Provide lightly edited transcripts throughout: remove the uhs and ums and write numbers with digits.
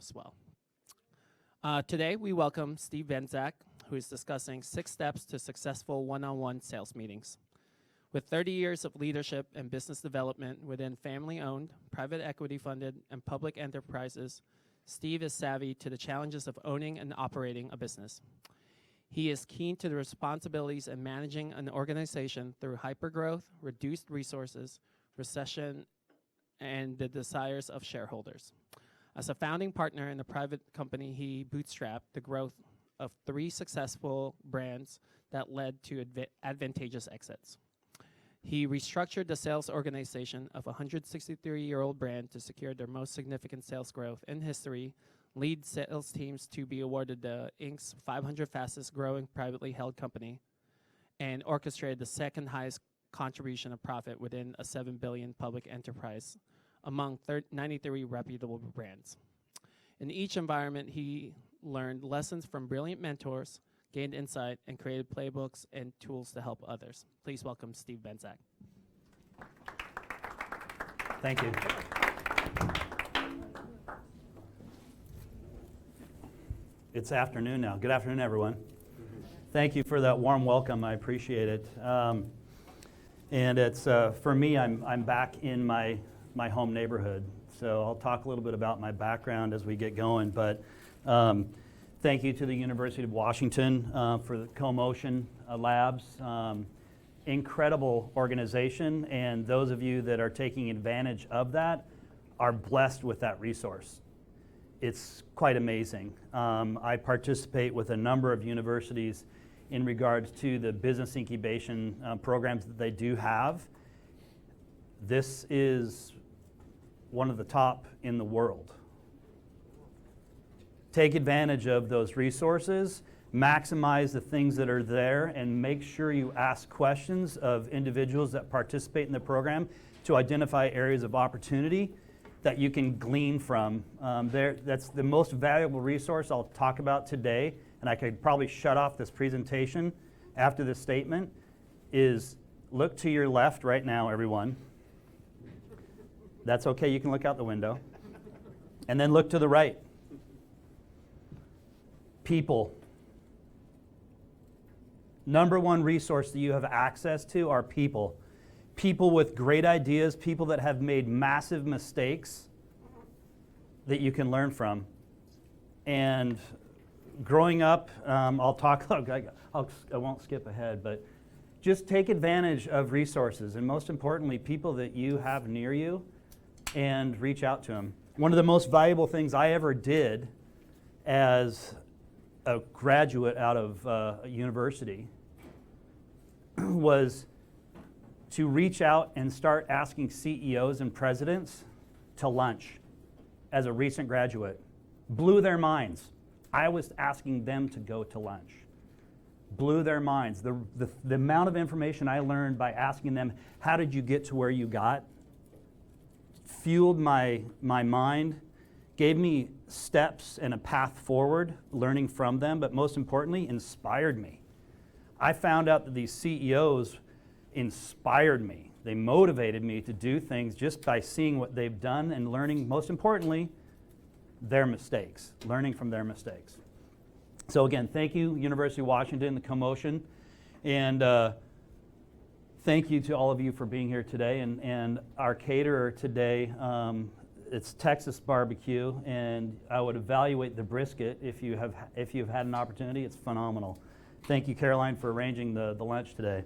as well. Today, we welcome Steve Benzak, who is discussing 6 steps to successful one-on-one sales meetings. With 30 years of leadership and business development within family-owned, private equity-funded, and public enterprises, Steve is savvy to the challenges of owning and operating a business. He is keen to the responsibilities in managing an organization through hypergrowth, reduced resources, recession, and the desires of shareholders. As a founding partner in a private company, he bootstrapped the growth of 3 successful brands that led to advantageous exits. He restructured the sales organization of a 163-year-old brand to secure their most significant sales growth in history, lead sales teams to be awarded the Inc.'s 500 fastest growing privately held company, and orchestrated the second highest contribution of profit within a $7 billion public enterprise among 93 reputable brands. In each environment, he learned lessons from brilliant mentors, gained insight, and created playbooks and tools to help others. Please welcome Steve Benzak. Thank you. It's afternoon now. Good afternoon, everyone. Thank you for that warm welcome. I appreciate it. And it's for me, I'm back in my home neighborhood. So I'll talk a little bit about my background as we get going. But thank you to the University of Washington for the CoMotion labs. Incredible organization, and those of you that are taking advantage of that are blessed with that resource. It's quite amazing. I participate with a number of universities in regards to the business incubation programs that they do have. This is one of the top in the world. Take advantage of those resources, maximize the things that are there, and make sure you ask questions of individuals that participate in the program to identify areas of opportunity that you can glean from. That's the most valuable resource I'll talk about today, and I could probably shut off this presentation after this statement, is look to your left right now, everyone. That's okay, you can look out the window. And then look to the right. People. Number one resource that you have access to are people. People with great ideas, people that have made massive mistakes that you can learn from. And growing up, I won't skip ahead, but just take advantage of resources, and most importantly, people that you have near you, and reach out to them. One of the most valuable things I ever did as a graduate out of a university was to reach out and start asking CEOs and presidents to lunch as a recent graduate. Blew their minds. I was asking them to go to lunch. Blew their minds. The amount of information I learned by asking them, how did you get to where you got, fueled my mind, gave me steps and a path forward, learning from them, but most importantly, inspired me. I found out that these CEOs inspired me. They motivated me to do things just by seeing what they've done and learning, most importantly, their mistakes, learning from their mistakes. So again, thank you, University of Washington, the CoMotion, and thank you to all of you for being here today. And our caterer today, it's Texas barbecue, and I would evaluate the brisket if you've had an opportunity. It's phenomenal. Thank you, Caroline, for arranging the lunch today.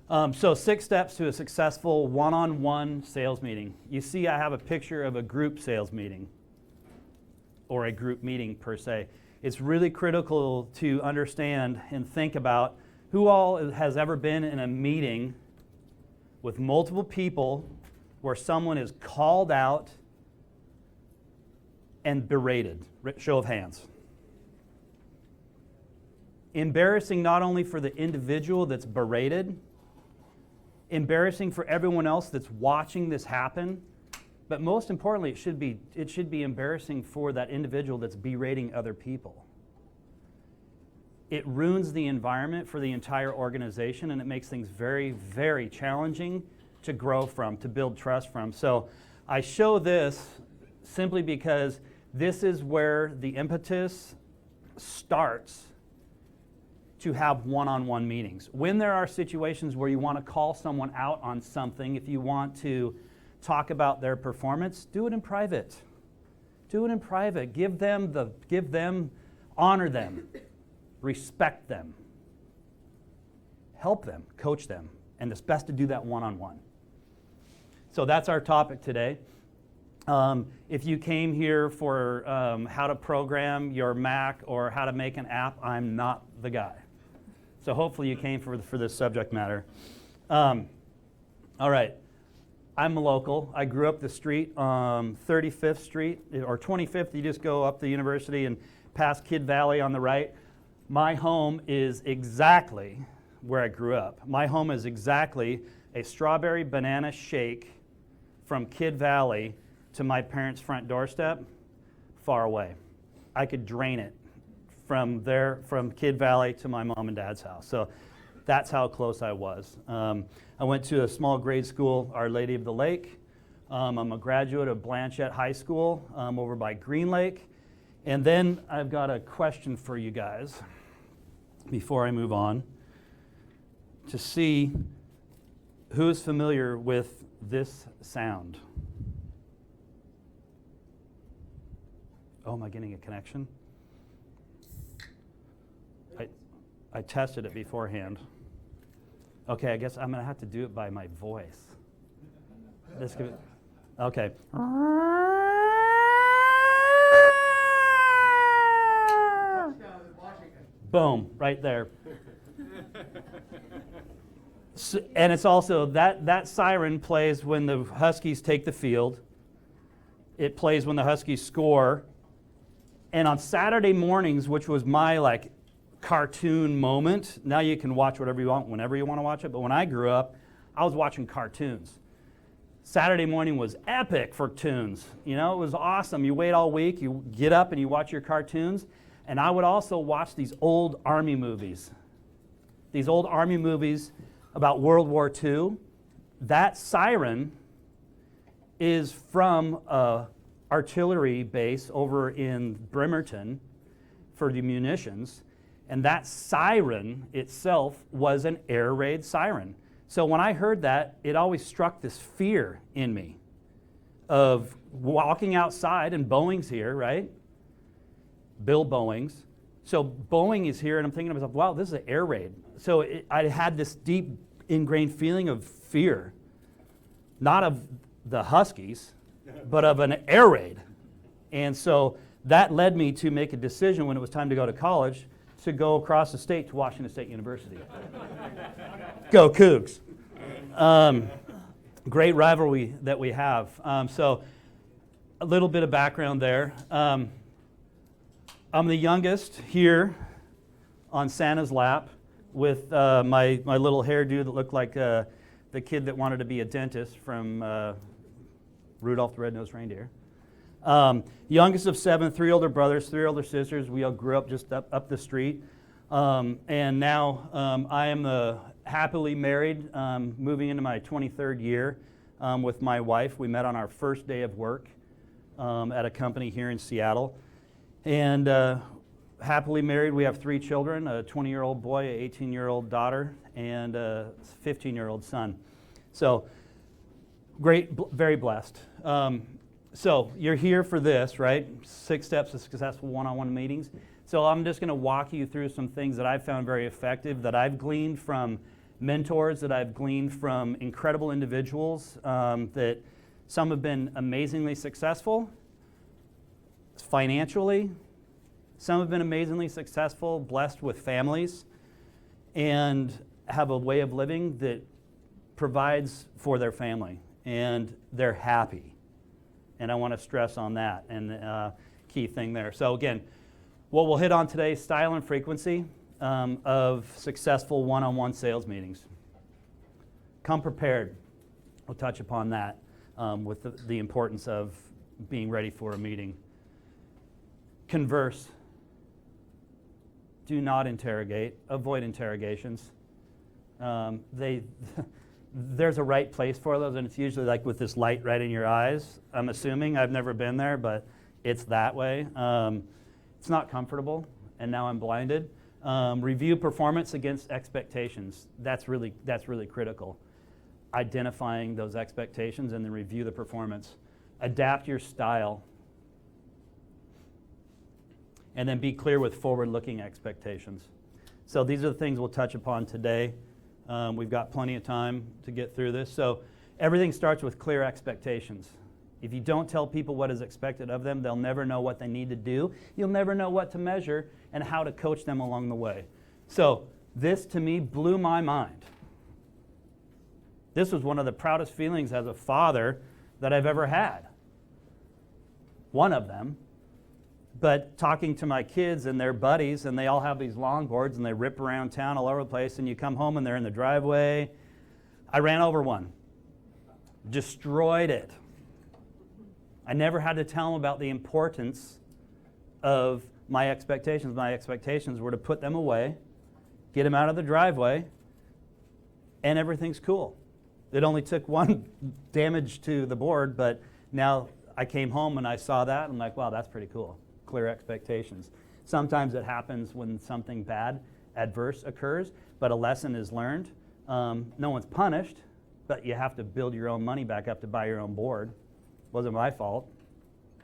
So 6 steps to a successful one-on-one sales meeting. You see I have a picture of a group sales meeting, or a group meeting per se. It's really critical to understand and think about who all has ever been in a meeting with multiple people where someone is called out and berated. Show of hands. Embarrassing not only for the individual that's berated, embarrassing for everyone else that's watching this happen, but most importantly, it should be embarrassing for that individual that's berating other people. It ruins the environment for the entire organization, and it makes things very, very challenging to grow from, to build trust from. So I show this simply because this is where the impetus starts to have one-on-one meetings. When there are situations where you want to call someone out on something, if you want to talk about their performance, do it in private. Do it in private. Give them, honor them, respect them, help them, coach them, and it's best to do that one-on-one. So that's our topic today. If you came here for how to program your Mac or how to make an app, I'm not the guy. So hopefully you came for this subject matter. All right. I'm a local. I grew up the street, 35th Street, or 25th. You just go up the university and past Kid Valley on the right. My home is exactly where I grew up. My home is exactly a strawberry banana shake from Kid Valley to my parents' front doorstep, far away. I could drain it from there, from Kid Valley to my mom and dad's house. So that's how close I was. I went to a small grade school, Our Lady of the Lake. I'm a graduate of Blanchette High School over by Green Lake. And then I've got a question for you guys before I move on to see who's familiar with this sound. Oh, am I getting a connection? I tested it beforehand. Okay, I guess I'm going to have to do it by my voice. Okay. Boom, right there. So, and it's also, that siren plays when the Huskies take the field. It plays when the Huskies score. And on Saturday mornings, which was my cartoon moment, now you can watch whatever you want, whenever you want to watch it, but when I grew up, I was watching cartoons. Saturday morning was epic for tunes. You know, it was awesome. You wait all week, you get up and you watch your cartoons. And I would also watch these old Army movies. These old Army movies about World War II. That siren is from an artillery base over in Bremerton for the munitions. And that siren itself was an air raid siren. So when I heard that, it always struck this fear in me of walking outside, and Boeing's here, right? Bill Boeing's. So Boeing is here, and I'm thinking to myself, wow, this is an air raid. So I had this deep ingrained feeling of fear, not of the Huskies, but of an air raid. And so that led me to make a decision when it was time to go to college to go across the state to Washington State University. Go Cougs. Great rivalry that we have. So a little bit of background there. I'm the youngest here on Santa's lap with my little hairdo that looked like the kid that wanted to be a dentist from Rudolph the Red-Nosed Reindeer. Youngest of 7, 3 older brothers, 3 older sisters. We all grew up just up the street. And now I am happily married, moving into my 23rd year with my wife. We met on our first day of work at a company here in Seattle. And happily married. We have 3 children, a 20-year-old boy, an 18-year-old daughter, and a 15-year-old son. So great, very blessed. So you're here for this, right? 6 steps to successful one-on-one meetings. So I'm just going to walk you through some things that I've found very effective, that I've gleaned from mentors, that I've gleaned from incredible individuals, that some have been amazingly successful financially. Some have been amazingly successful, blessed with families, and have a way of living that provides for their family, and they're happy. And I want to stress on that, and key thing there. So again, what we'll hit on today is style and frequency of successful one-on-one sales meetings. Come prepared. We'll touch upon that with the importance of being ready for a meeting. Converse. Do not interrogate. Avoid interrogations. There's a right place for those, and it's usually like with this light right in your eyes. I'm assuming. I've never been there, but it's that way. It's not comfortable, and now I'm blinded. Review performance against expectations. That's really critical. Identifying those expectations and then review the performance. Adapt your style. And then be clear with forward-looking expectations. So these are the things we'll touch upon today. We've got plenty of time to get through this. So everything starts with clear expectations. If you don't tell people what is expected of them, they'll never know what they need to do. You'll never know what to measure and how to coach them along the way. So this, to me, blew my mind. This was one of the proudest feelings as a father that I've ever had. One of them. But talking to my kids and their buddies, and they all have these longboards, and they rip around town all over the place, and you come home and they're in the driveway. I ran over one. Destroyed it. I never had to tell them about the importance of my expectations. My expectations were to put them away, get them out of the driveway, and everything's cool. It only took one damage to the board, but now I came home and I saw that, and I'm like, wow, that's pretty cool. Clear expectations. Sometimes it happens when something bad, adverse occurs, but a lesson is learned. No one's punished, but you have to build your own money back up to buy your own board. Wasn't my fault.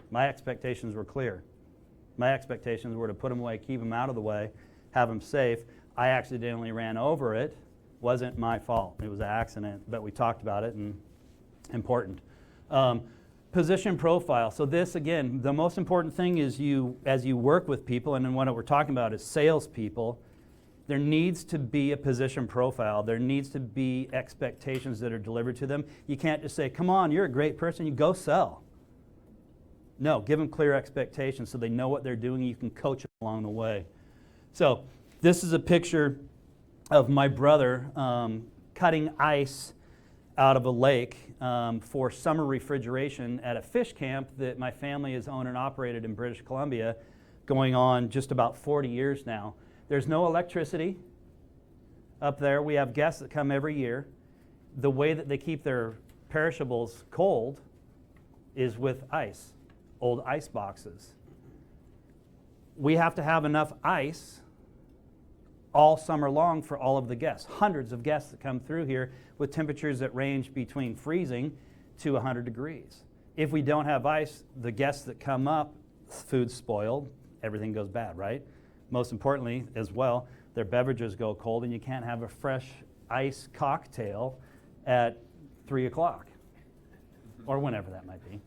My expectations were clear. My expectations were to put them away, keep them out of the way, have them safe. I accidentally ran over it. Wasn't my fault. It was an accident, but we talked about it, and important. Position profile. So this, again, the most important thing is as you work with people, and then what we're talking about is salespeople, there needs to be a position profile. There needs to be expectations that are delivered to them. You can't just say, come on, you're a great person, you go sell. No, give them clear expectations so they know what they're doing, and you can coach them along the way. So this is a picture of my brother cutting ice out of a lake for summer refrigeration at a fish camp that my family has owned and operated in British Columbia, going on just about 40 years now. There's no electricity up there. We have guests that come every year. The way that they keep their perishables cold is with ice, old ice boxes. We have to have enough ice all summer long for all of the guests. Hundreds of guests that come through here with temperatures that range between freezing to 100 degrees. If we don't have ice, the guests that come up, food's spoiled, everything goes bad, right? Most importantly, as well, their beverages go cold, and you can't have a fresh ice cocktail at 3 o'clock, or whenever that might be.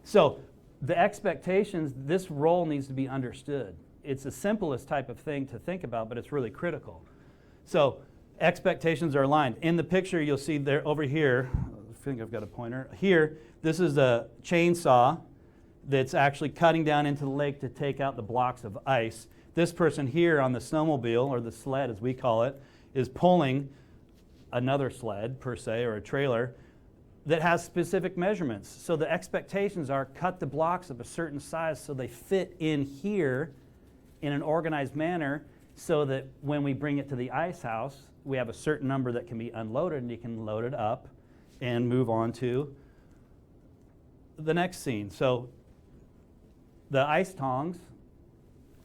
So the expectations, this role needs to be understood. It's the simplest type of thing to think about, but it's really critical. So expectations are aligned. In the picture, you'll see there over here, I think I've got a pointer. Here, this is a chainsaw that's actually cutting down into the lake to take out the blocks of ice. This person here on the snowmobile, or the sled as we call it, is pulling another sled per se, or a trailer, that has specific measurements. So the expectations are cut the blocks of a certain size so they fit in here in an organized manner, so that when we bring it to the ice house, we have a certain number that can be unloaded, and you can load it up and move on to the next scene. So the ice tongs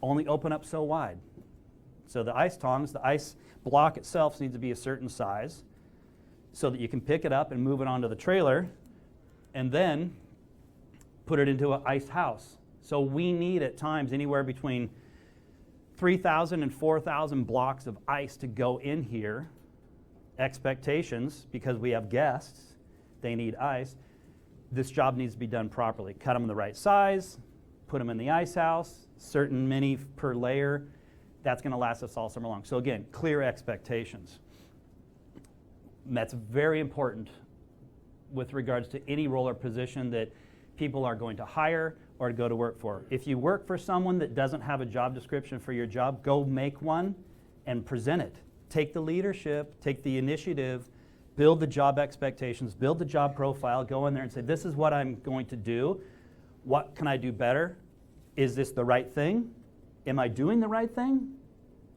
only open up so wide. So the ice tongs, the ice block itself needs to be a certain size so that you can pick it up and move it onto the trailer and then put it into an ice house. So we need at times anywhere between 3,000 and 4,000 blocks of ice to go in here. Expectations, because we have guests, they need ice. This job needs to be done properly. Cut them the right size, put them in the ice house, certain many per layer. That's going to last us all summer long. So again, clear expectations. And that's very important with regards to any role or position that people are going to hire or to go to work for. If you work for someone that doesn't have a job description for your job, go make one and present it. Take the leadership, take the initiative, build the job expectations, build the job profile, go in there and say, this is what I'm going to do. What can I do better? Is this the right thing? Am I doing the right thing?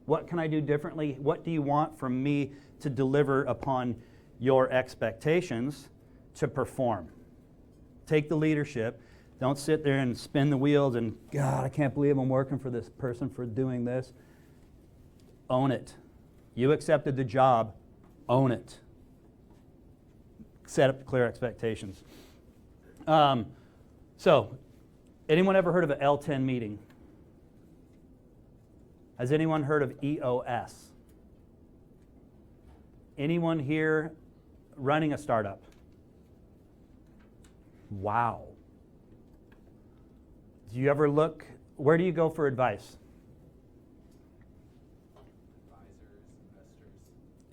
What can I do differently? What do you want from me to deliver upon your expectations to perform. Take the leadership. Don't sit there and spin the wheels and, God, I can't believe I'm working for this person for doing this. Own it. You accepted the job. Own it. Set up clear expectations. So, anyone ever heard of an L10 meeting? Has anyone heard of EOS? Anyone here running a startup? Wow. Do you ever look, where do you go for advice?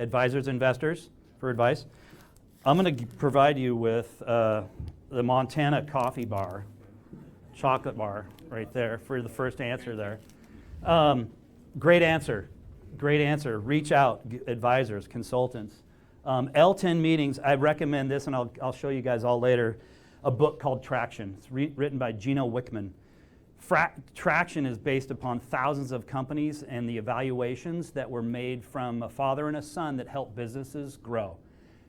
Advisors, investors for advice. I'm going to provide you with the Montana coffee bar, chocolate bar right there for the first answer there. Great answer. Great answer. Reach out, advisors, consultants. L10 meetings, I recommend this, and I'll show you guys all later, a book called Traction. It's written by Gino Wickman. Traction is based upon thousands of companies and the evaluations that were made from a father and a son that help businesses grow.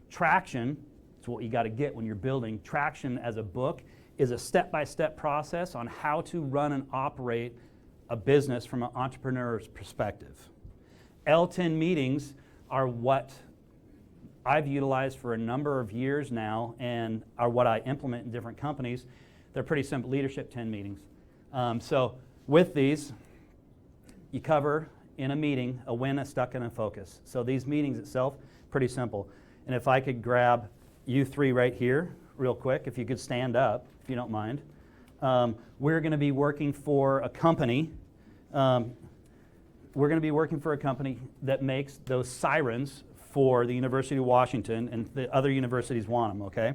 Traction, it's what you got to get when you're building. Traction as a book is a step-by-step process on how to run and operate a business from an entrepreneur's perspective. L10 meetings are what I've utilized for a number of years now and are what I implement in different companies. They're pretty simple leadership 10 meetings. So with these, you cover in a meeting a win, a stuck, and a focus. So these meetings itself, pretty simple. And if I could grab you three right here real quick, if you could stand up, if you don't mind. We're going to be working for a company. We're going to be working for a company that makes those sirens for the University of Washington, and the other universities want them, okay?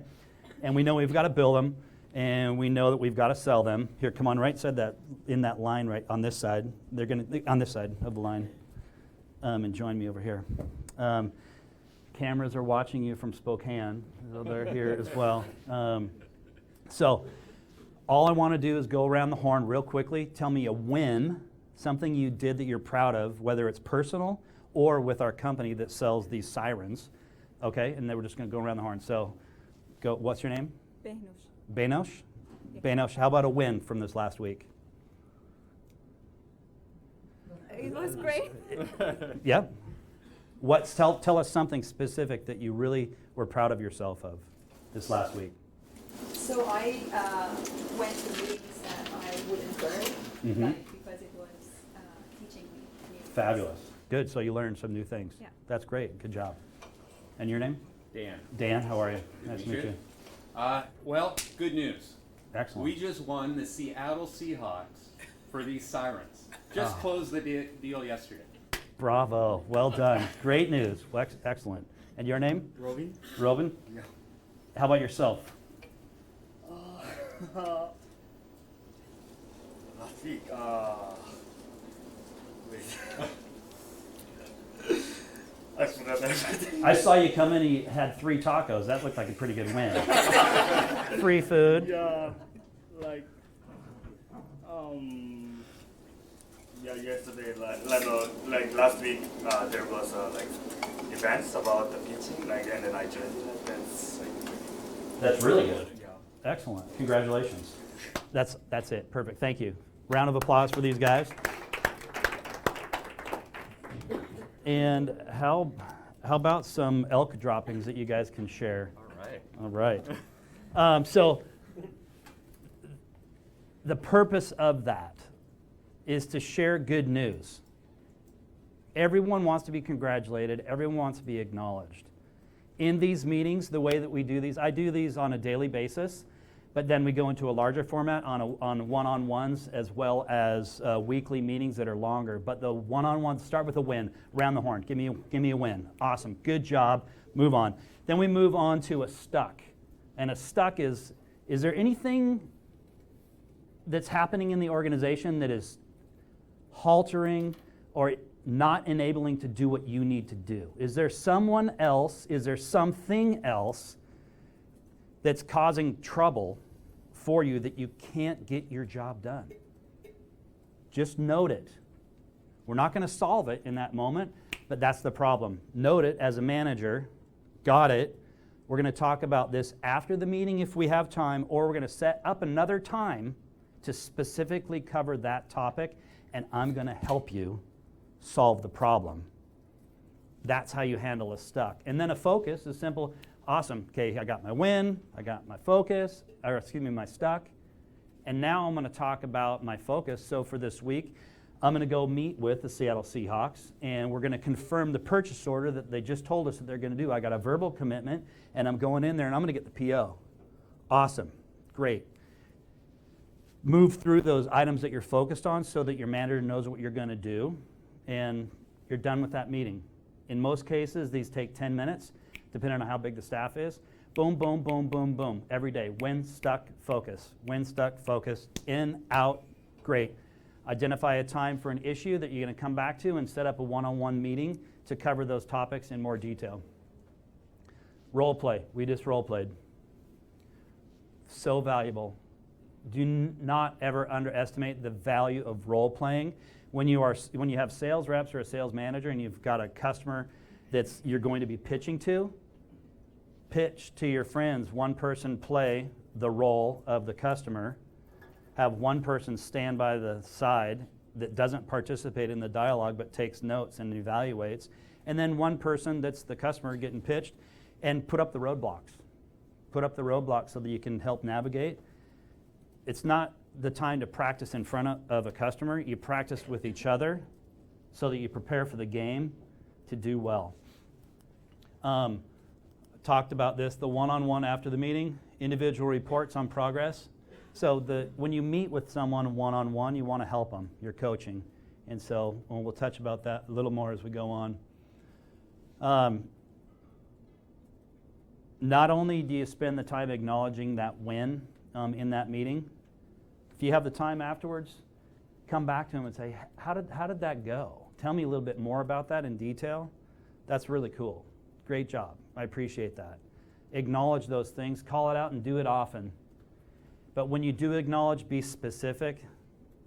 And we know we've got to build them, and we know that we've got to sell them. Here, come on, right side that in that line right on this side. They're going to on this side of the line, and join me over here. Cameras are watching you from Spokane, so they're here as well. So all I want to do is go around the horn real quickly. Tell me a win, something you did that you're proud of, whether it's personal or with our company that sells these sirens. Okay, and then we're just going to go around the horn. So, go. What's your name? Benosh. Benosh? Yeah. Benosh, how about a win from this last week? It was great. Yeah. Tell us something specific that you really were proud of yourself of this last week. So I went to meetings that I wouldn't learn, like, because it was teaching me new things. Fabulous. Good, so you learned some new things. Yeah. That's great, good job. And your name? Dan. Dan, how are you? Nice to meet you. Well, good news. Excellent. We just won the Seattle Seahawks for these sirens. Just closed the deal yesterday. Bravo, well done. Great news, excellent. And your name? Robin? Robin? Yeah. How about yourself? Last week, wait. I forgot everything. I saw you come in and you had 3 tacos. That looked like a pretty good win. Free food. Yeah, like, yeah, yesterday, like last week, there was like events about the pitching, like, and then I joined the events. That's really good. Yeah. Excellent. Congratulations. That's it. Perfect. Thank you. Round of applause for these guys. And how about some elk droppings that you guys can share? All right. All right. So the purpose of that is to share good news. Everyone wants to be congratulated. Everyone wants to be acknowledged. In these meetings, the way that we do these, I do these on a daily basis, but then we go into a larger format on one-on-ones as well as weekly meetings that are longer. But the one-on-ones start with a win. Round the horn. Give me a win. Awesome. Good job. Move on. Then we move on to a stuck. And a stuck is there anything that's happening in the organization that is haltering or not enabling to do what you need to do? Is there someone else, is there something else that's causing trouble for you that you can't get your job done? Just note it. We're not going to solve it in that moment, but that's the problem. Note it as a manager, Got it. We're going to talk about this after the meeting if we have time, or we're going to set up another time to specifically cover that topic, and I'm going to help you solve the problem. That's how you handle a stuck. And then a focus is simple. Awesome. Okay, I got my win, I got my focus, or excuse me, my stuck. And now I'm going to talk about my focus. So for this week, I'm going to go meet with the Seattle Seahawks, and we're going to confirm the purchase order that they just told us that they're going to do. I got a verbal commitment, and I'm going in there, and I'm going to get the PO. Awesome. Great. Move through those items that you're focused on so that your manager knows what you're going to do, and you're done with that meeting. In most cases, these take 10 minutes, depending on how big the staff is. Boom, boom, boom, boom, boom. Every day. When stuck, focus. When stuck, focus. In, out, great. Identify a time for an issue that you're going to come back to and set up a one-on-one meeting to cover those topics in more detail. Role play. We just role played. So valuable. Do not ever underestimate the value of role playing. When you have sales reps or a sales manager and you've got a customer that's you're going to be pitching to, pitch to your friends. One person play the role of the customer. Have one person stand by the side that doesn't participate in the dialogue but takes notes and evaluates. And then one person that's the customer getting pitched and put up the roadblocks. Put up the roadblocks so that you can help navigate. It's not the time to practice in front of a customer. You practice with each other so that you prepare for the game to do well. Talked about this, the one-on-one after the meeting, individual reports on progress. So when you meet with someone one-on-one, you want to help them. You're coaching. And so we'll touch about that a little more as we go on. Not only do you spend the time acknowledging that win in that meeting, if you have the time afterwards, come back to them and say, how did that go? Tell me a little bit more about that in detail. That's really cool. Great job. I appreciate that. Acknowledge those things. Call it out and do it often. But when you do acknowledge, be specific.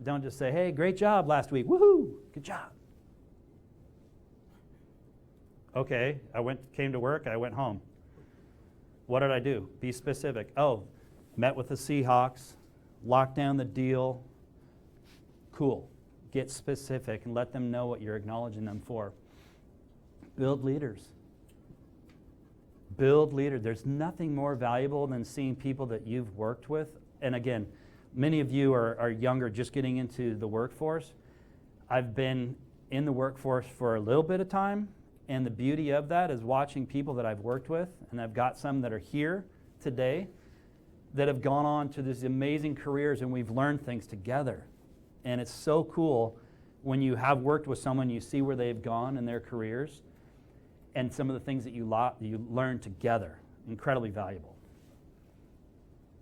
Don't just say, hey, great job last week. Woohoo, good job. Okay, came to work, I went home. What did I do? Be specific. Oh, met with the Seahawks, locked down the deal. Cool. Get specific and let them know what you're acknowledging them for. Build leaders. Build leaders. There's nothing more valuable than seeing people that you've worked with. And again, many of you are younger, just getting into the workforce. I've been in the workforce for a little bit of time, and the beauty of that is watching people that I've worked with, and I've got some that are here today that have gone on to these amazing careers, and we've learned things together. And it's so cool when you have worked with someone, you see where they've gone in their careers, and some of the things that you learn together. Incredibly valuable.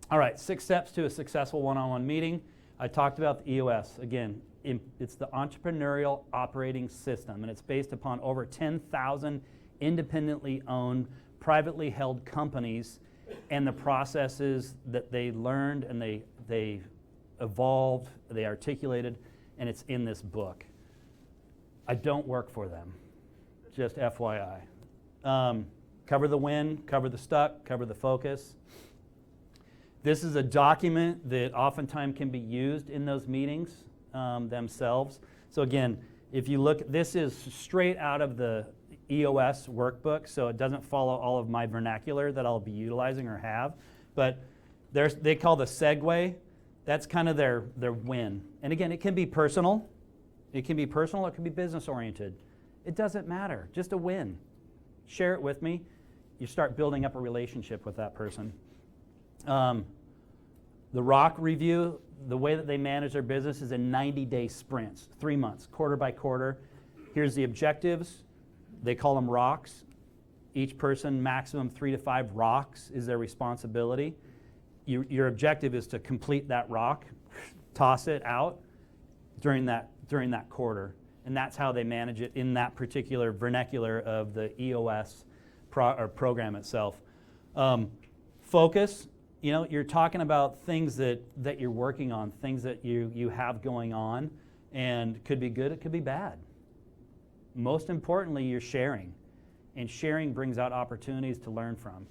All right, 6 steps to a successful one-on-one meeting. I talked about the EOS. Again, it's the Entrepreneurial Operating System, and it's based upon over 10,000 independently owned, privately held companies and the processes that they learned and they evolved, they articulated, and it's in this book. I don't work for them, just FYI. Cover the win, cover the stuck, cover the focus. This is a document that oftentimes can be used in those meetings themselves. So again, if you look, this is straight out of the EOS workbook, so it doesn't follow all of my vernacular that I'll be utilizing or have. But they call the segue. That's kind of their win. And again, it can be personal. It can be personal, it can be business oriented. It doesn't matter, just a win. Share it with me. You start building up a relationship with that person. The ROC review, the way that they manage their business is in 90-day sprints, 3 months, quarter by quarter. Here's the objectives. They call them ROCs. Each person, maximum 3 to 5 ROCs is their responsibility. Your objective is to complete that ROC, toss it out during that quarter. And that's how they manage it in that particular vernacular of the EOS program itself. Focus. You know, you're talking about things that you're working on, things that you have going on, and could be good, it could be bad. Most importantly, you're sharing. And sharing brings out opportunities to learn from.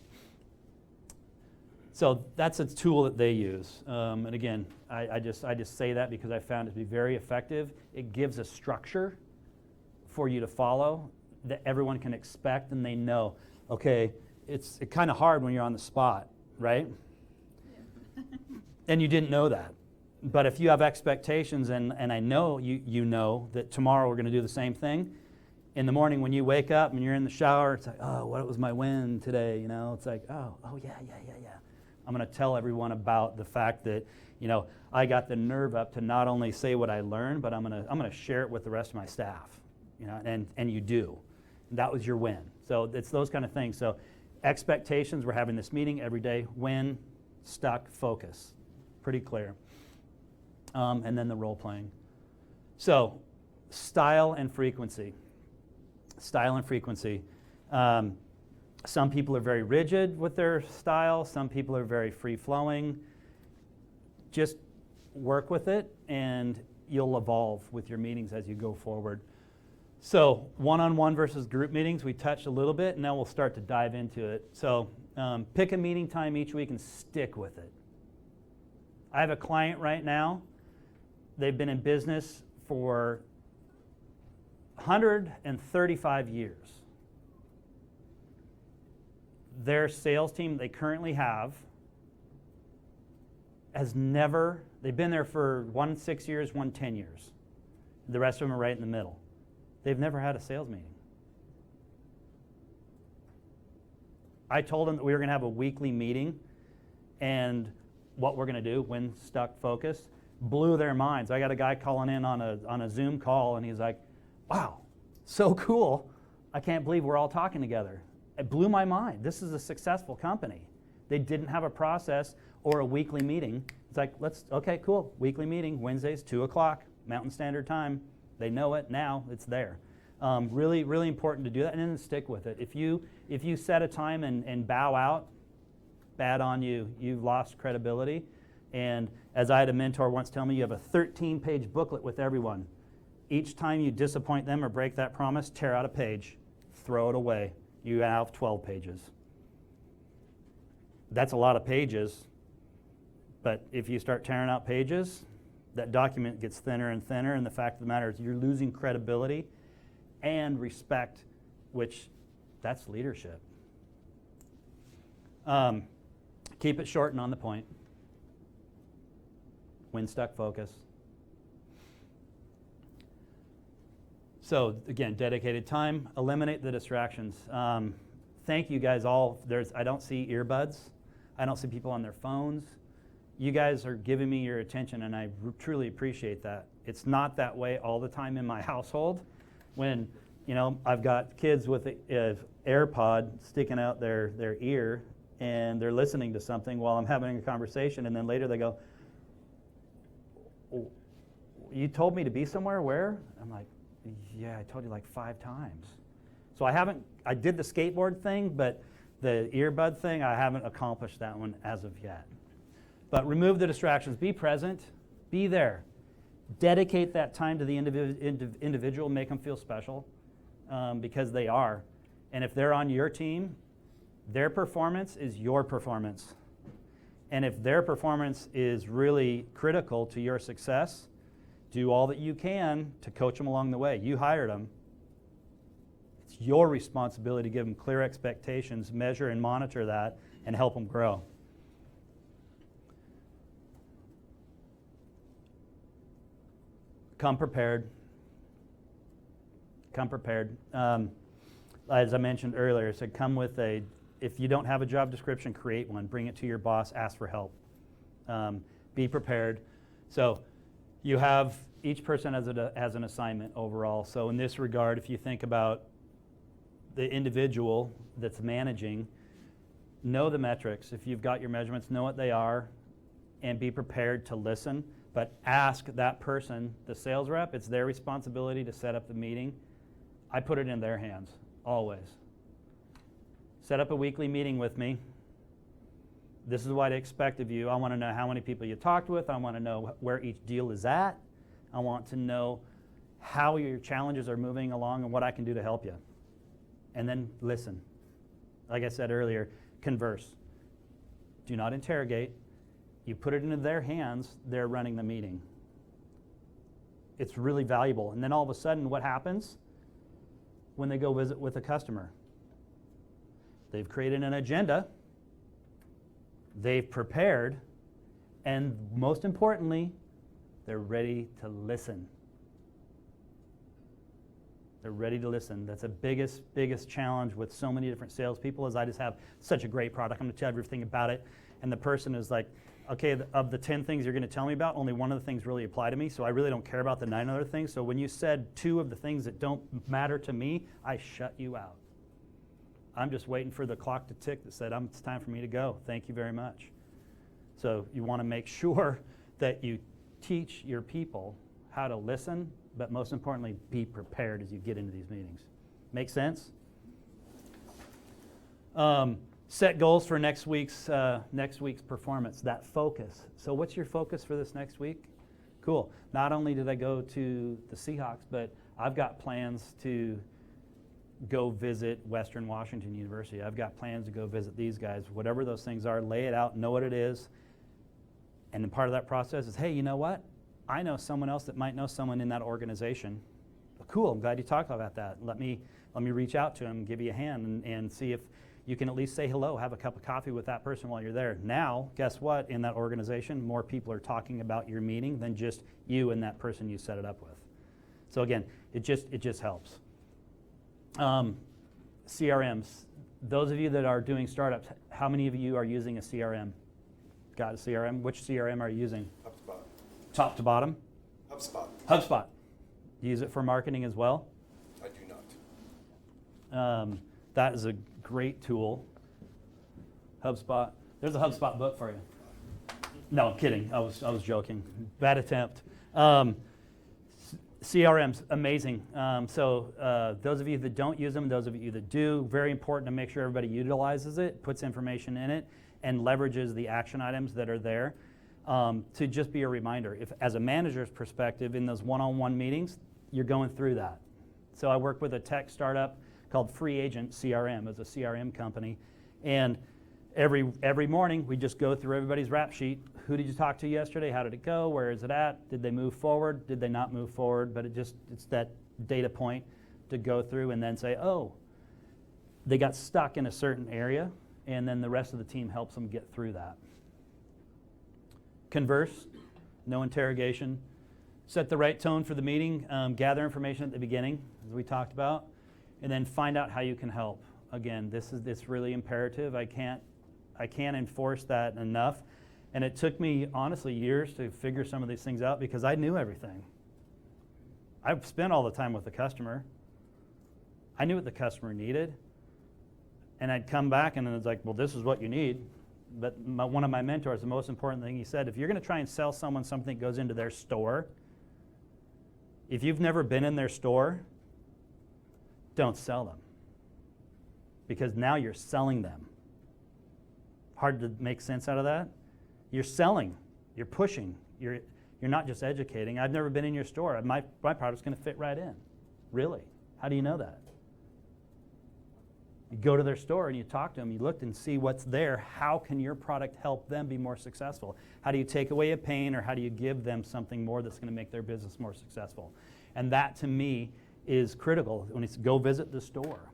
So that's a tool that they use. And again, I just say that because I found it to be very effective. It gives a structure for you to follow that everyone can expect, and they know, okay, it's kind of hard when you're on the spot, right? Yeah. And you didn't know that. But if you have expectations, and I know you know that tomorrow we're going to do the same thing, in the morning when you wake up and you're in the shower, it's like, oh, what was my win today? You know, it's like, oh yeah. I'm going to tell everyone about the fact that, you know, I got the nerve up to not only say what I learned, but I'm going to share it with the rest of my staff. You know, and you do. That was your win. So it's those kind of things. So expectations, we're having this meeting every day. Win, stuck, focus. Pretty clear. And then the role playing. So style and frequency. Style and frequency. Some people are very rigid with their style. Some people are very free-flowing. Just work with it, and you'll evolve with your meetings as you go forward. So one-on-one versus group meetings, we touched a little bit, and now we'll start to dive into it. So pick a meeting time each week and stick with it. I have a client right now. They've been in business for 135 years. Their sales team they currently have has never, they've been there for one 6 years, one 10 years. The rest of them are right in the middle. They've never had a sales meeting. I told them that we were going to have a weekly meeting, and what we're going to do, when stuck, focus, blew their minds. I got a guy calling in on a Zoom call, and he's like, wow, so cool. I can't believe we're all talking together. It blew my mind. This is a successful company. They didn't have a process or a weekly meeting. It's like, okay, cool, weekly meeting, Wednesdays, 2 o'clock, Mountain Standard Time. They know it now, it's there. Really, really important to do that, and then stick with it. If you set a time and bow out, bad on you. You've lost credibility. And as I had a mentor once tell me, you have a 13-page booklet with everyone. Each time you disappoint them or break that promise, tear out a page, throw it away. You have 12 pages. That's a lot of pages, but if you start tearing out pages, that document gets thinner and thinner, and the fact of the matter is you're losing credibility and respect, which that's leadership. Keep it short and on the point. When stuck, focus. So again, dedicated time, eliminate the distractions. Thank you guys all. I don't see earbuds. I don't see people on their phones. You guys are giving me your attention, and I truly appreciate that. It's not that way all the time in my household. When, you know, I've got kids with an AirPod sticking out their ear, and they're listening to something while I'm having a conversation, and then later they go, oh, you told me to be somewhere, where? I'm like, yeah, I told you like 5 times. So I did the skateboard thing, but the earbud thing, I haven't accomplished that one as of yet. But remove the distractions, be present, be there. Dedicate that time to the individual, make them feel special, because they are. And if they're on your team, their performance is your performance. And if their performance is really critical to your success, do all that you can to coach them along the way. You hired them. It's your responsibility to give them clear expectations, measure and monitor that, and help them grow. Come prepared. Come prepared. As I mentioned earlier, I said come with if you don't have a job description, create one. Bring it to your boss, ask for help. Be prepared. So you have, each person has an assignment overall. So in this regard, if you think about the individual that's managing, know the metrics. If you've got your measurements, know what they are, and be prepared to listen. But ask that person, the sales rep, it's their responsibility to set up the meeting. I put it in their hands, always. Set up a weekly meeting with me. This is what I expect of you. I want to know how many people you talked with. I want to know where each deal is at. I want to know how your challenges are moving along and what I can do to help you. and then listen. Like I said earlier, converse. Do not interrogate. You put it into their hands, they're running the meeting. It's really valuable. And then all of a sudden, what happens when they go visit with a customer? They've created an agenda, they've prepared, and most importantly, they're ready to listen. They're ready to listen. That's the biggest challenge with so many different salespeople is I just have such a great product. I'm going to tell everything about it. And the person is like, okay, of the 10 things you're going to tell me about, only one of the things really apply to me, so I really don't care about the 9 other things. So when you said 2 of the things that don't matter to me, I shut you out. I'm just waiting for the clock to tick that said, it's time for me to go. Thank you very much. So you want to make sure that you teach your people how to listen, but most importantly, be prepared as you get into these meetings. Make sense? Set goals for next week's performance, that focus. So what's your focus for this next week? Cool. Not only did I go to the Seahawks, but I've got plans to go visit Western Washington University. I've got plans to go visit these guys. Whatever those things are, lay it out, know what it is. And then part of that process is, hey, you know what? I know someone else that might know someone in that organization. Cool, I'm glad you talked about that. Let me reach out to him, give you a hand, and see if you can at least say hello, have a cup of coffee with that person while you're there. Now, guess what? In that organization, more people are talking about your meeting than just you and that person you set it up with. So again, it just helps. CRMs. Those of you that are doing startups, how many of you are using a CRM? Got a CRM? Which CRM are you using? HubSpot. Top to bottom? HubSpot. Use it for marketing as well? I do not. That is a great tool. HubSpot. There's a HubSpot book for you. No, I'm kidding. I was joking. Bad attempt. CRMs, amazing. So those of you that don't use them, those of you that do, very important to make sure everybody utilizes it, puts information in it, and leverages the action items that are there. To just be a reminder, if as a manager's perspective in those one-on-one meetings, you're going through that. So I work with a tech startup called Free Agent CRM, as a CRM company, and every morning we just go through everybody's rap sheet. Who did you talk to yesterday? How did it go? Where is it at? Did they move forward? Did they not move forward? But it's that data point to go through and then say, oh, they got stuck in a certain area, and then the rest of the team helps them get through that. Converse, no interrogation. Set the right tone for the meeting. Gather information at the beginning, as we talked about, and then find out how you can help. Again, this is really imperative. I can't enforce that enough, and it took me honestly years to figure some of these things out because I knew everything. I've spent all the time with the customer. I knew what the customer needed, and I'd come back and it's like, well, this is what you need. But one of my mentors, the most important thing he said, if you're going to try and sell someone something that goes into their store, if you've never been in their store, don't sell them. Because now you're selling them. Hard to make sense out of that? You're selling, you're pushing, you're not just educating. I've never been in your store. My product's going to fit right in. Really? How do you know that? You go to their store and you talk to them, you look and see what's there. How can your product help them be more successful? How do you take away a pain, or how do you give them something more that's going to make their business more successful? And that, to me, is critical when it's go visit the store.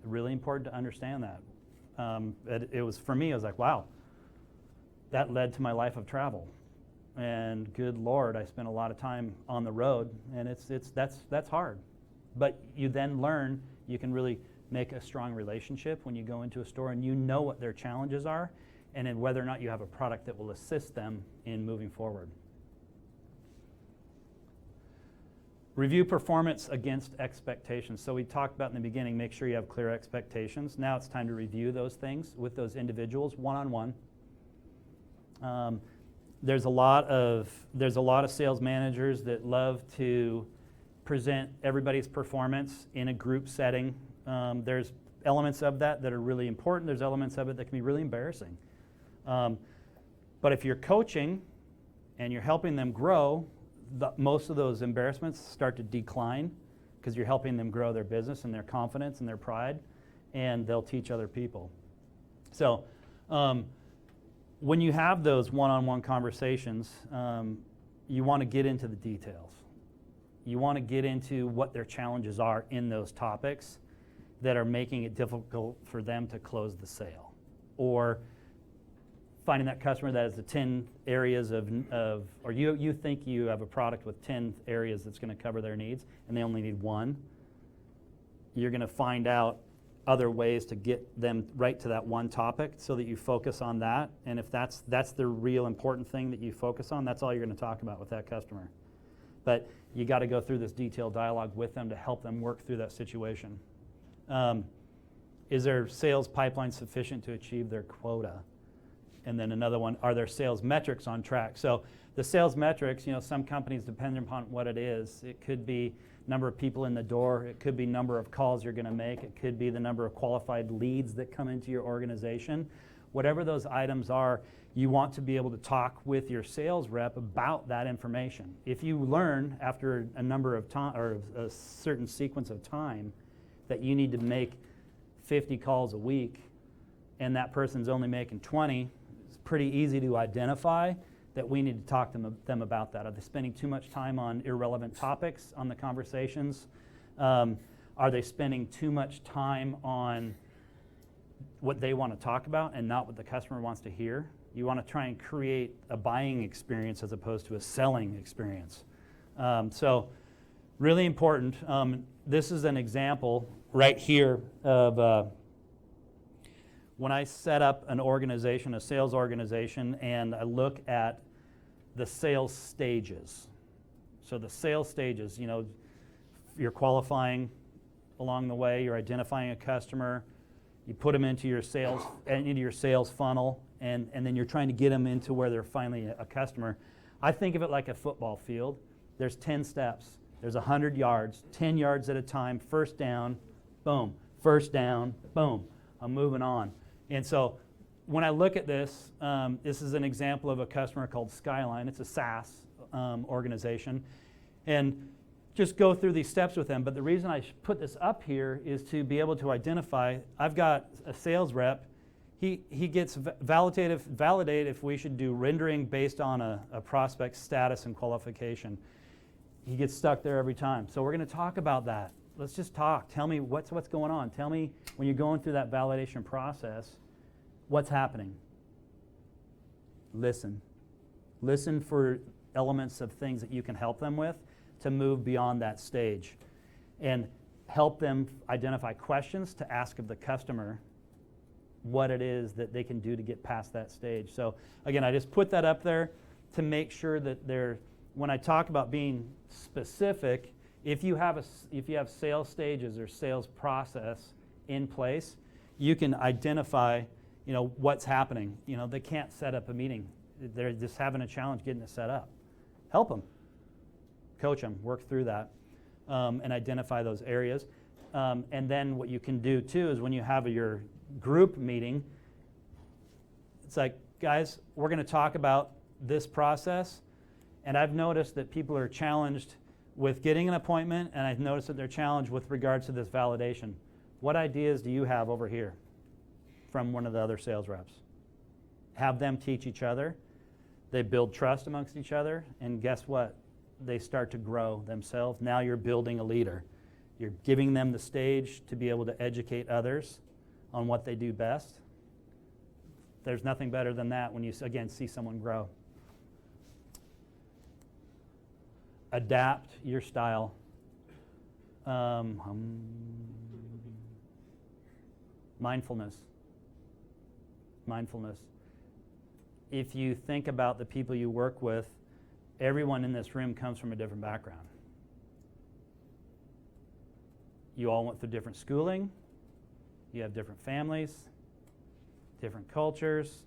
Really important to understand that. It was, for me, I was like, wow, that led to my life of travel. And good Lord, I spent a lot of time on the road, and that's hard. But you then learn you can really make a strong relationship when you go into a store and you know what their challenges are, and then whether or not you have a product that will assist them in moving forward. Review performance against expectations. So we talked about in the beginning, make sure you have clear expectations. Now it's time to review those things with those individuals one-on-one. There's a lot of sales managers that love to present everybody's performance in a group setting. There's elements of that are really important. There's elements of it that can be really embarrassing. But if you're coaching and you're helping them grow, most of those embarrassments start to decline because you're helping them grow their business and their confidence and their pride, and they'll teach other people. So when you have those one-on-one conversations, you want to get into the details. You want to get into what their challenges are in those topics that are making it difficult for them to close the sale. Or finding that customer that has the 10 areas or you think you have a product with 10 areas that's going to cover their needs and they only need one. You're going to find out other ways to get them right to that one topic so that you focus on that. And if that's the real important thing that you focus on, that's all you're going to talk about with that customer. But you got to go through this detailed dialogue with them to help them work through that situation. Is their sales pipeline sufficient to achieve their quota? And then another one, are their sales metrics on track? So the sales metrics, some companies, depending upon what it is, it could be number of people in the door, it could be number of calls you're going to make, it could be the number of qualified leads that come into your organization. Whatever those items are, you want to be able to talk with your sales rep about that information. If you learn after a number of time or a certain sequence of time that you need to make 50 calls a week and that person's only making 20, it's pretty easy to identify that we need to talk to them about that. Are they spending too much time on irrelevant topics on the conversations? Are they spending too much time on what they want to talk about and not what the customer wants to hear? You want to try and create a buying experience as opposed to a selling experience. So really important. This is an example right here of when I set up an organization, a sales organization, and I look at the sales stages. So the sales stages, you're qualifying along the way, you're identifying a customer, you put them into your sales funnel, and then you're trying to get them into where they're finally a customer. I think of it like a football field. There's 10 steps. There's 100 yards, 10 yards at a time, first down, boom, first down, boom. I'm moving on. And so when I look at this, this is an example of a customer called Skyline. It's a SaaS organization. And just go through these steps with them. But the reason I put this up here is to be able to identify, I've got a sales rep. He gets validated if we should do rendering based on a prospect's status and qualification. He gets stuck there every time. So we're going to talk about that. Let's just talk. Tell me what's going on. Tell me when you're going through that validation process, what's happening. Listen. Listen for elements of things that you can help them with to move beyond that stage. And help them identify questions to ask of the customer what it is that they can do to get past that stage. So again, I just put that up there to make sure that when I talk about being specific, if you have sales stages or sales process in place, you can identify, what's happening. They can't set up a meeting. They're just having a challenge getting it set up. Help them. Coach them. Work through that and identify those areas. And then what you can do too is when you have your group meeting, it's like, guys, we're going to talk about this process. And I've noticed that people are challenged with getting an appointment, and I've noticed that they're challenged with regards to this validation. What ideas do you have over here from one of the other sales reps? Have them teach each other. They build trust amongst each other, and guess what? They start to grow themselves. Now you're building a leader. You're giving them the stage to be able to educate others on what they do best. There's nothing better than that when you, again, see someone grow. Adapt your style. Mindfulness. If you think about the people you work with, everyone in this room comes from a different background. You all went through different schooling. You have different families, different cultures,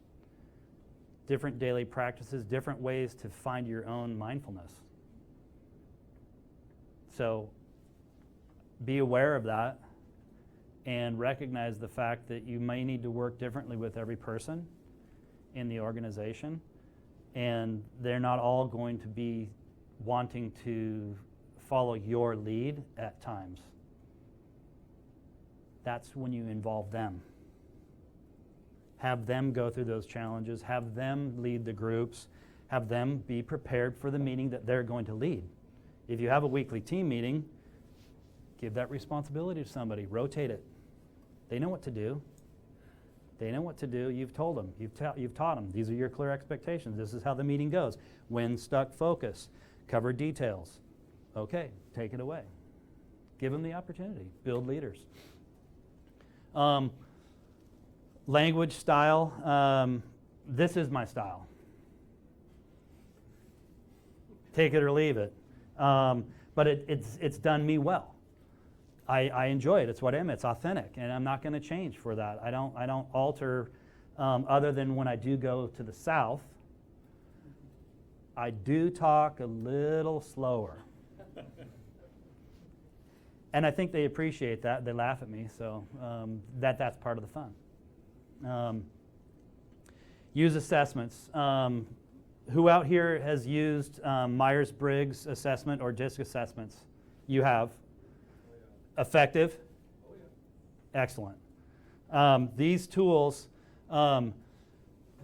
different daily practices, different ways to find your own mindfulness. So be aware of that and recognize the fact that you may need to work differently with every person in the organization, and they're not all going to be wanting to follow your lead at times. That's when you involve them. Have them go through those challenges, have them lead the groups, have them be prepared for the meeting that they're going to lead. If you have a weekly team meeting, give that responsibility to somebody, rotate it. They know what to do. They know what to do. You've told them. You've taught them. These are your clear expectations. This is how the meeting goes. When stuck, focus. Cover details. Okay, take it away. Give them the opportunity. Build leaders. Language style. This is my style. Take it or leave it. But it's done me well. I enjoy it. It's what I am. It's authentic, and I'm not going to change for that. I don't alter, other than when I do go to the South. I do talk a little slower, and I think they appreciate that. They laugh at me, so that's part of the fun. Use assessments. Who out here has used Myers-Briggs assessment or DISC assessments? You have. Effective? Oh, yeah. Excellent. These tools,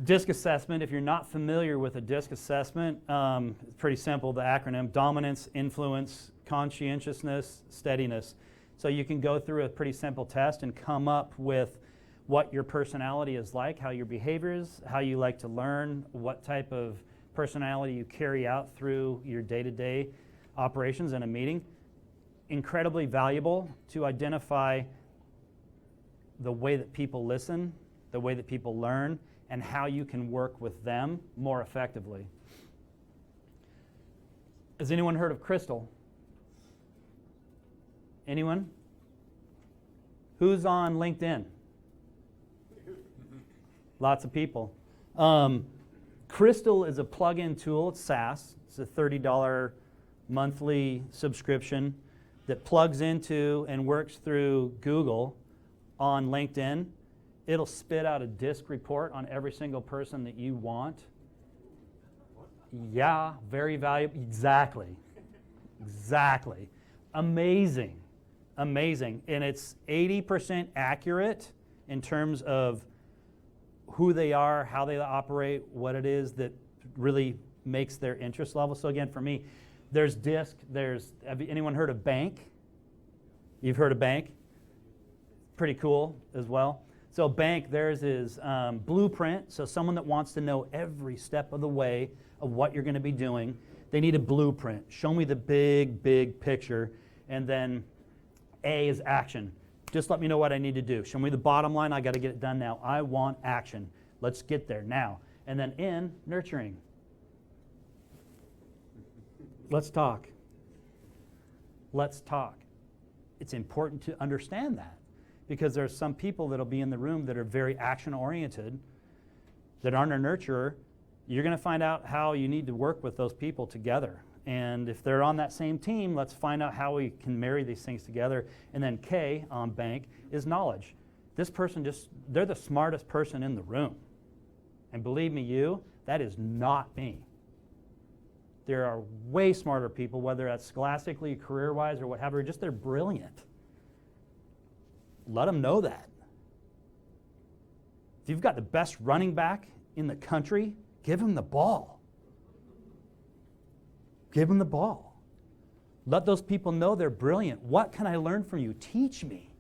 DISC assessment, if you're not familiar with a DISC assessment, it's pretty simple, the acronym: dominance, influence, conscientiousness, steadiness. So you can go through a pretty simple test and come up with what your personality is like, how your behavior is, how you like to learn, what type of personality you carry out through your day-to-day operations in a meeting. Incredibly valuable to identify the way that people listen, the way that people learn, and how you can work with them more effectively. Has anyone heard of Crystal? Anyone? Who's on LinkedIn? Lots of people. Crystal is a plug-in tool. It's SaaS. It's a $30 monthly subscription that plugs into and works through Google on LinkedIn. It'll spit out a DISC report on every single person that you want. Yeah, very valuable. Exactly. Exactly. Amazing. Amazing. And it's 80% accurate in terms of who they are, how they operate, what it is that really makes their interest level. So again, for me, there's DISC, have anyone heard of Bank? You've heard of Bank? Pretty cool as well. So Bank, theirs is blueprint. So someone that wants to know every step of the way of what you're going to be doing, they need a blueprint. Show me the big, big picture. And then A is action. Just let me know what I need to do. Show me the bottom line. I got to get it done now. I want action. Let's get there now. And then N, nurturing. Let's talk. Let's talk. It's important to understand that because there's some people that'll be in the room that are very action-oriented, that aren't a nurturer. You're going to find out how you need to work with those people together. And if they're on that same team, let's find out how we can marry these things together. And then K on Bank is knowledge. This person they're the smartest person in the room. And believe me, that is not me. There are way smarter people, whether that's scholastically, career-wise, or whatever, just they're brilliant. Let them know that. If you've got the best running back in the country, give him the ball. Give them the ball. Let those people know they're brilliant. What can I learn from you? Teach me.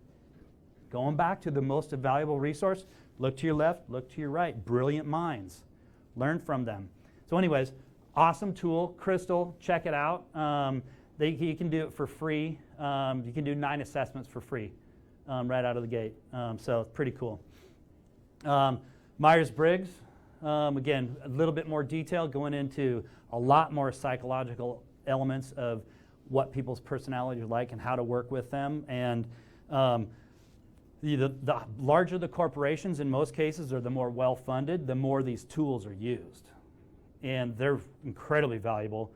Going back to the most valuable resource, look to your left, look to your right. Brilliant minds. Learn from them. So anyways, awesome tool, Crystal, check it out. You can do it for free. You can do 9 assessments for free right out of the gate. So it's pretty cool. Myers-Briggs, again, a little bit more detail going into a lot more psychological elements of what people's personalities are like and how to work with them. And the larger the corporations, in most cases, or the more well-funded, the more these tools are used. And they're incredibly valuable.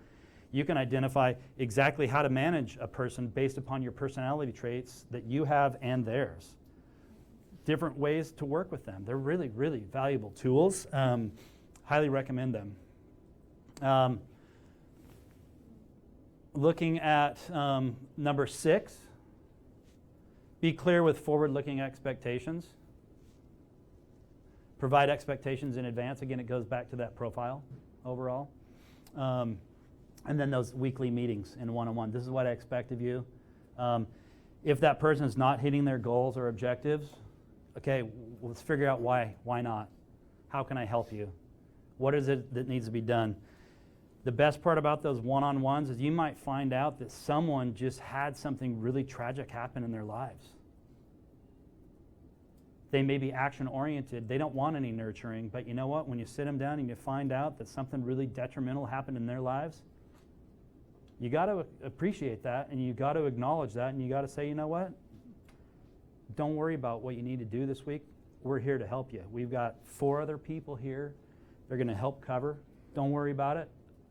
You can identify exactly how to manage a person based upon your personality traits that you have and theirs. Different ways to work with them. They're really, really valuable tools. Highly recommend them. looking at number 6, be clear with forward-looking expectations. Provide expectations in advance. Again, it goes back to that profile overall. And then those weekly meetings in one-on-one. This is what I expect of you. If that person is not hitting their goals or objectives, okay, let's figure out why. Why not? How can I help you? What is it that needs to be done? The best part about those one-on-ones is you might find out that someone just had something really tragic happen in their lives. They may be action-oriented. They don't want any nurturing, but you know what? When you sit them down and you find out that something really detrimental happened in their lives, you got to appreciate that, and you got to acknowledge that, and you got to say, you know what? Don't worry about what you need to do this week. We're here to help you. We've got 4 other people here. They're going to help cover. Don't worry about it.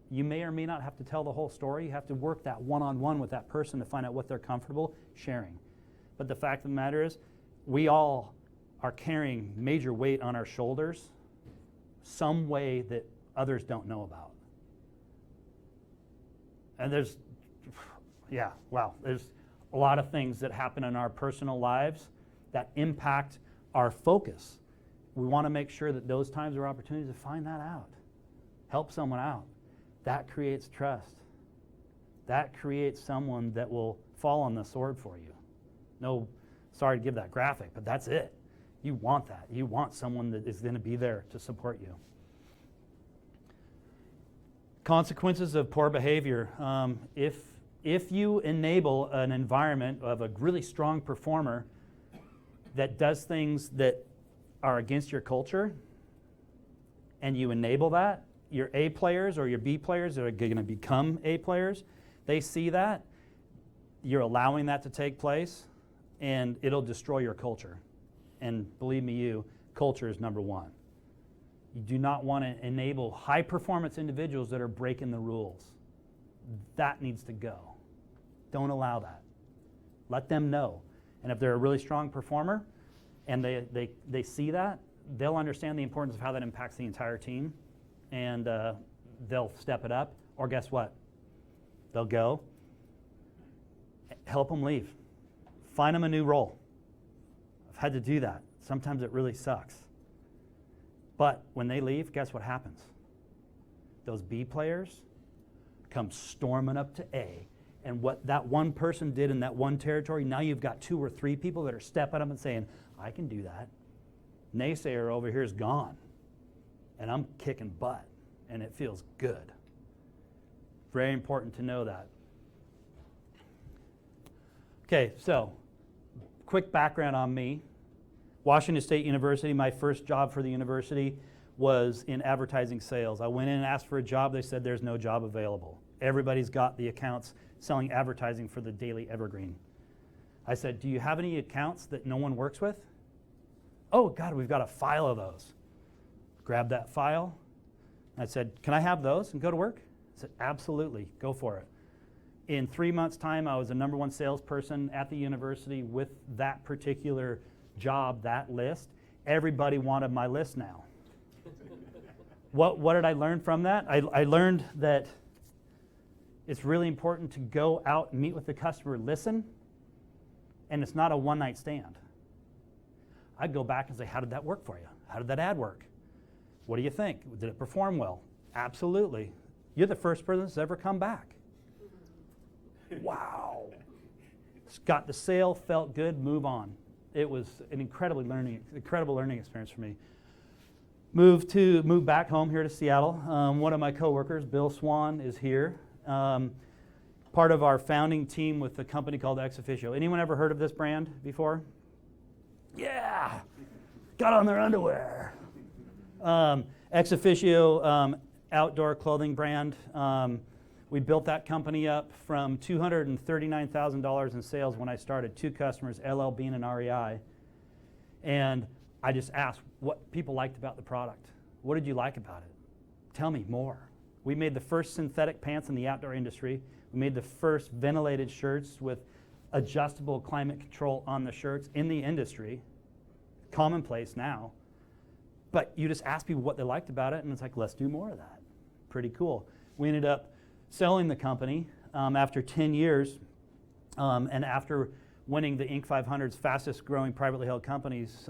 You may or may not have to tell the whole story. You have to work that one-on-one with that person to find out what they're comfortable sharing. But the fact of the matter is, we all are carrying major weight on our shoulders some way that others don't know about. And there's a lot of things that happen in our personal lives that impact our focus. We want to make sure that those times are opportunities to find that out, help someone out. That creates trust. That creates someone that will fall on the sword for you. No, sorry to give that graphic, but that's it. You want that. You want someone that is going to be there to support you. Consequences of poor behavior. If you enable an environment of a really strong performer that does things that are against your culture, and you enable that, your A players or your B players that are going to become A players, they see that, you're allowing that to take place, and it'll destroy your culture. And believe me, culture is number 1. You do not want to enable high-performance individuals that are breaking the rules. That needs to go. Don't allow that. Let them know. And if they're a really strong performer and they see that, they'll understand the importance of how that impacts the entire team, and they'll step it up. Or guess what? They'll go. Help them leave. Find them a new role. I've had to do that. Sometimes it really sucks. But when they leave, guess what happens? Those B players come storming up to A. And what that one person did in that one territory, now you've got 2 or 3 people that are stepping up and saying, I can do that. Naysayer over here is gone. And I'm kicking butt. And it feels good. Very important to know that. Okay, so quick background on me. Washington State University, my first job for the university was in advertising sales. I went in and asked for a job. They said there's no job available. Everybody's got the accounts selling advertising for the Daily Evergreen. I said, do you have any accounts that no one works with? Oh, God, we've got a file of those. Grabbed that file. I said, can I have those and go to work? I said, absolutely, go for it. In 3 months' time, I was the #1 salesperson at the university with that particular job, that list. Everybody wanted my list now. What did I learn from that? I learned that it's really important to go out and meet with the customer, listen, and it's not a one-night stand. I'd go back and say, how did that work for you? How did that ad work? What do you think? Did it perform well? Absolutely. You're the first person that's ever come back. Wow. Got the sale, felt good, move on. It was an incredible learning experience for me. Moved back home here to Seattle. One of my coworkers, Bill Swan, is here. Part of our founding team with a company called Ex Officio. Anyone ever heard of this brand before? Yeah, got on their underwear. Ex Officio outdoor clothing brand. We built that company up from $239,000 in sales when I started. 2 customers, LL Bean and REI. And I just asked what people liked about the product. What did you like about it? Tell me more. We made the first synthetic pants in the outdoor industry. We made the first ventilated shirts with adjustable climate control on the shirts in the industry. Commonplace now. But you just ask people what they liked about it, and it's like, let's do more of that. Pretty cool. We ended up selling the company after 10 years, and after winning the Inc. 500's fastest growing privately held companies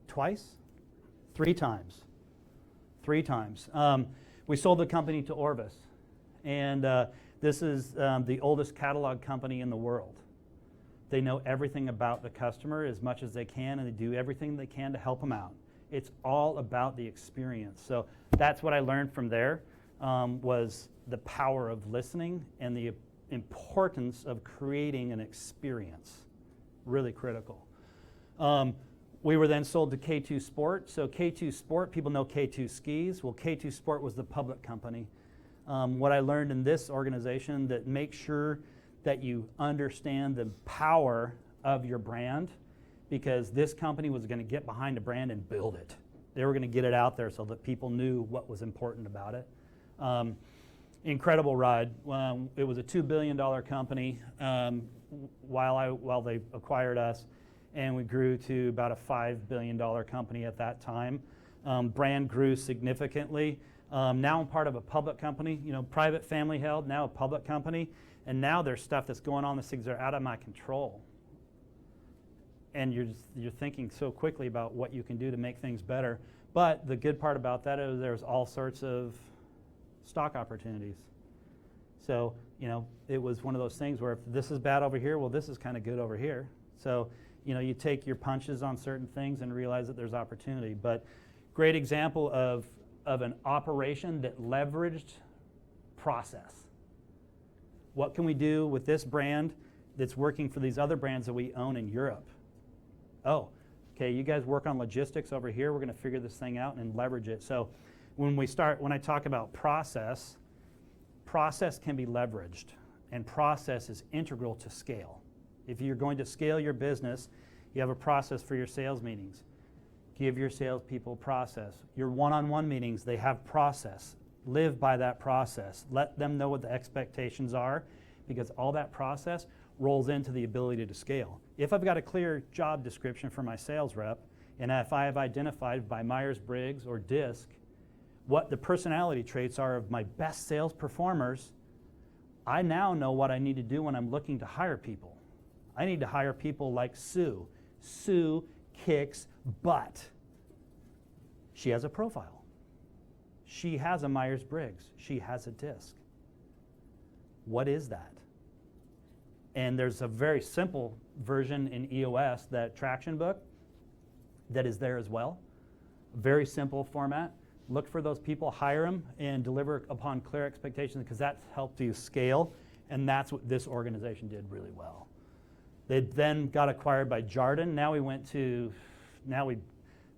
three times. We sold the company to Orvis, and this is the oldest catalog company in the world. They know everything about the customer as much as they can, and they do everything they can to help them out. It's all about the experience. So that's what I learned from there, was the power of listening and the importance of creating an experience. Really critical. We were then sold to K2 Sport. So K2 Sport, people know K2 Skis. Well, K2 Sport was the public company. What I learned in this organization, that make sure that you understand the power of your brand, because this company was going to get behind a brand and build it. They were going to get it out there so that people knew what was important about it. Incredible ride. It was a $2 billion company while they acquired us, and we grew to about a $5 billion company at that time. Brand grew significantly. Now I'm part of a public company, private family held, now a public company, and now there's stuff that's going on, these things are out of my control. And you're thinking so quickly about what you can do to make things better. But the good part about that is there's all sorts of stock opportunities. So, it was one of those things where if this is bad over here, well, this is kind of good over here. So, you take your punches on certain things and realize that there's opportunity. But great example of an operation that leveraged process. What can we do with this brand that's working for these other brands that we own in Europe? Oh, okay, you guys work on logistics over here. We're going to figure this thing out and leverage it. So when I talk about process can be leveraged, and process is integral to scale. If you're going to scale your business, you have a process for your sales meetings. Give your salespeople process. Your one-on-one meetings, they have process. Live by that process. Let them know what the expectations are, because all that process rolls into the ability to scale. If I've got a clear job description for my sales rep, and if I have identified by Myers-Briggs or DISC what the personality traits are of my best sales performers, I now know what I need to do when I'm looking to hire people. I need to hire people like Sue. Sue kicks butt. She has a profile. She has a Myers-Briggs. She has a DISC. What is that? And there's a very simple version in EOS, that traction book, that is there as well. Very simple format. Look for those people, hire them, and deliver upon clear expectations, because that's helped you scale, and that's what this organization did really well. They then got acquired by Jarden.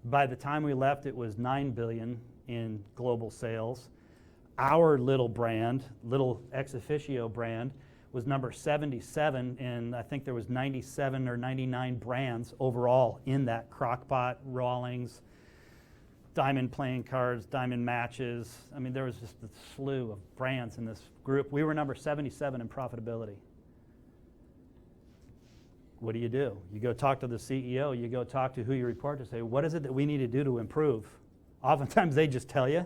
By the time we left, it was $9 billion in global sales. Our little brand, little ex officio brand, was number 77, and I think there was 97 or 99 brands overall in that. Crockpot, Rawlings, Diamond playing cards, Diamond matches. I mean, there was just a slew of brands in this group. We were number 77 in profitability. What do? You go talk to the CEO, you go talk to who you report to, say, what is it that we need to do to improve? Oftentimes they just tell you,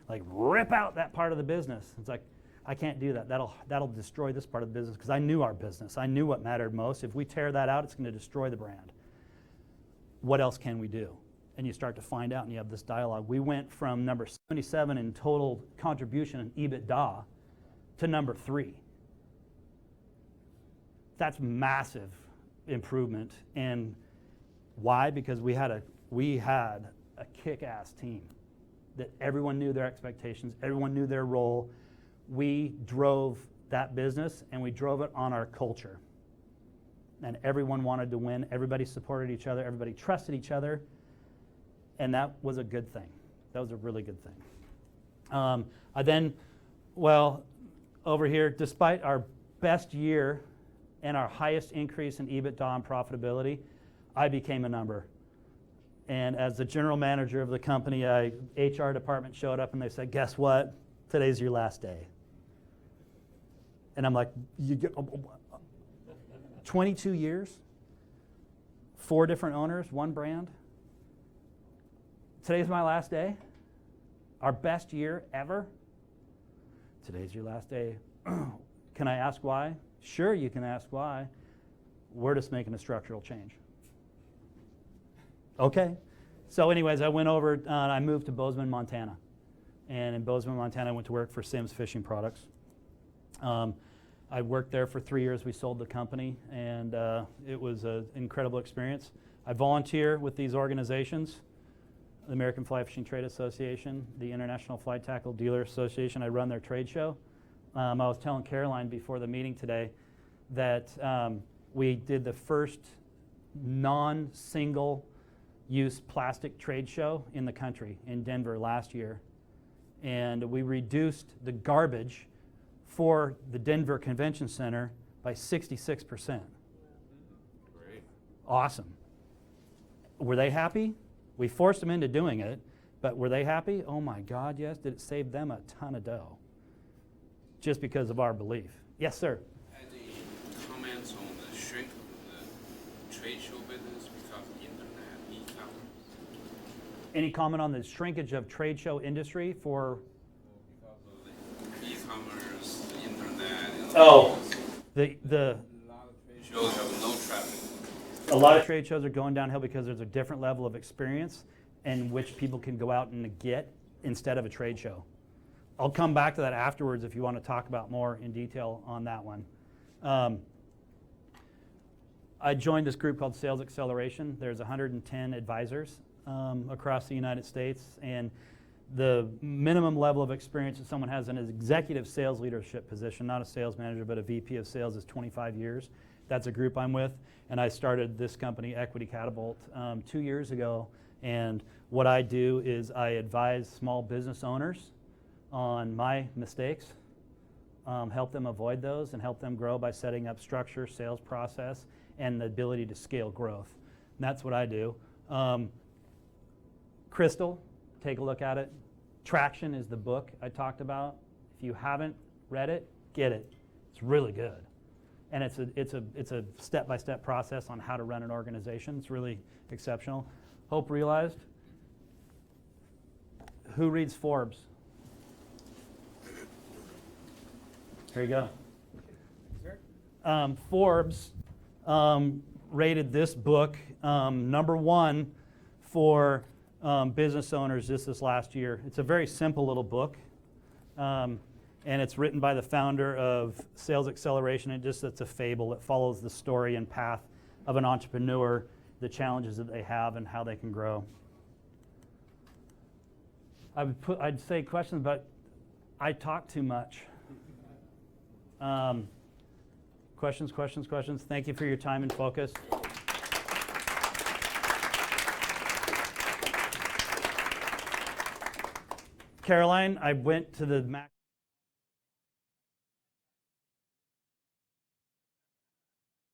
like, rip out that part of the business. It's like, I can't do that. That'll destroy this part of the business, because I knew our business. I knew what mattered most. If we tear that out, it's going to destroy the brand. What else can we do? And you start to find out, and you have this dialogue. We went from number 77 in total contribution in EBITDA to number 3. That's massive improvement. And why? Because we had a kick-ass team that everyone knew their expectations, everyone knew their role. We drove that business, and we drove it on our culture. And everyone wanted to win. Everybody supported each other. Everybody trusted each other. And that was a good thing. That was a really good thing. Over here, despite our best year and our highest increase in EBITDA and profitability, I became a number. And as the general manager of the company, HR department showed up and they said, guess what? Today's your last day. And I'm like, 22 years, 4 different owners, 1 brand. Today's my last day. Our best year ever. Today's your last day. Can I ask why? Sure, you can ask why. We're just making a structural change. Okay. So anyways, I went over, I moved to Bozeman, Montana. And in Bozeman, Montana, I went to work for Sims Fishing Products. I worked there for 3 years. We sold the company, and it was an incredible experience. I volunteer with these organizations, the American Fly Fishing Trade Association, the International Fly Tackle Dealer Association. I run their trade show. I was telling Caroline before the meeting today that we did the first non-single use plastic trade show in the country in Denver last year. And we reduced the garbage for the Denver Convention Center by 66%. Great. Awesome. Were they happy? We forced them into doing it, but were they happy? Oh my God, yes. Did it save them a ton of dough? Just because of our belief. Yes, sir. Any comments on the shrink of the trade show business because of internet, e-commerce? Any comment on the shrinkage of trade show industry for? Because of the e-commerce, the internet. And Oh, the a lot of trade shows have no traffic. a lot of trade shows are going downhill because there's a different level of experience in which people can go out and get instead of a trade show. I'll come back to that afterwards if you want to talk about more in detail on that one. I joined this group called Sales Acceleration. There's 110 advisors across the United States, and the minimum level of experience that someone has in an executive sales leadership position, not a sales manager, but a VP of sales, is 25 years. That's a group I'm with, and I started this company, Equity Catapult, 2 years ago, and what I do is I advise small business owners on my mistakes, help them avoid those, and help them grow by setting up structure, sales process, and the ability to scale growth. And that's what I do. Crystal, take a look at it. Traction is the book I talked about. If you haven't read it, get it. It's really good. And it's a step-by-step process on how to run an organization. It's really exceptional. Hope realized. Who reads Forbes? Here you go. Forbes rated this book #1 for business owners this last year. It's a very simple little book, and it's written by the founder of Sales Acceleration. It's a fable. It follows the story and path of an entrepreneur, the challenges that they have, and how they can grow. I'd say questions, but I talk too much. Questions. Thank you for your time and focus. Caroline, I went to the Mac.